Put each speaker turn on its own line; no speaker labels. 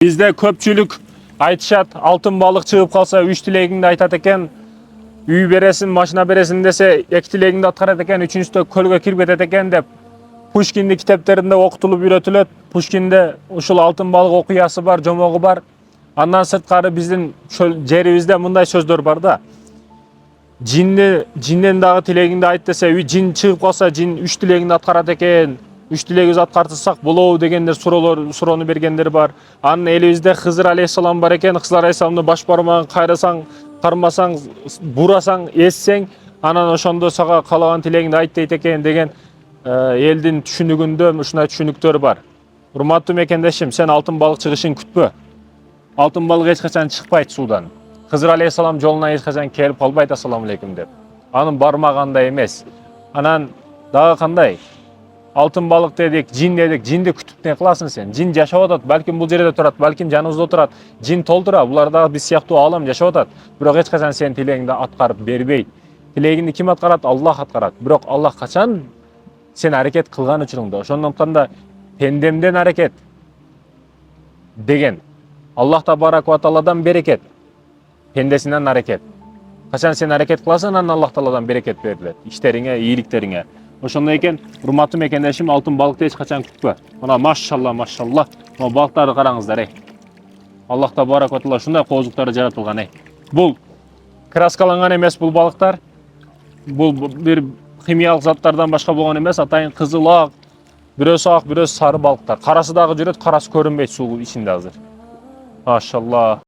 Bizde köpçülük айтышат, алтын балык чыгып калса 3 тилегиңди айтат экен. Үй бересин, машина бересин десе 2 тилегиңди аткарат экен, 3-үнчүсү көлгө кирип кетет экен деп Пушкиндин китептеринде окутулуп үйрөтүлөт. Пушкинде ушул алтын балык окуясы бар, жомогу бар. Андан сырткары биздин жерибизде мындай сөздөр бар да. Жинден дагы тилегиңди айт десе, жин чыгып калса, жин 3 тилегиңди аткарат экен. 3 тилегибиз аткартсак болобу дегендер суроону бергендер бар. Анын элибизде Хызыр алейхисалам бар экен. Хызыр алейхисаламдын баш бармагын кайрасаң, кармасаң, бурасаң, эссең, анан ошондо сага каалаган тилегиңди айт дейт экен деген элдин түшүнүгүндө ушундай түшүнүктөр бар. Урматтуу мекендешим, сен алтын балык чыгышын күтпө. Алтын балык эч качан чыкпайт суудан. Хызыр алейхисалам жолуна эч качан келип калбайт ассаламу алейкум деп. Анын бармагандай эмес. Анан дагы кандай? Алтын балык дедик, жин дедик, жинди күтүп не кыласың сен? Жин жашап атат, балким бул жерде турат, балким жаныбызда турат. Жин толтура, булар дагы биз сыяктуу аалам жашап атат. Бирок эч качан сен тилегиңди аткарып бербейт. Тилегиңди ким аткарат? Аллах аткарат. Бирок Аллах качан сен аракет кылган учуруңда, ошондуктан да пендемден аракет деген. Аллах табарак ва тааладан берекет, пендесинен аракет. Качан сен аракет кыласың, анан Аллах тааладан берекет берилет иштериңе, ийгиликтериңе. Ошондой экен, урматтуу мекендешим, алтын балыкты эч качан күтпө. Мына машалла, машалла. Мына балыктарды караңыздар, Аллах табарак ва таала ушундай коозуктарды жаратылган, Бул краскаланган эмес бул балыктар. Бул бир химиялык заттардан башка болгон эмес, атайын кызыл ак, бирөөсү ак, бирөөсү сары балыктар. Карасы дагы жүрөт, карасы көрүнбөйт суу ичинде азыр. Машалла.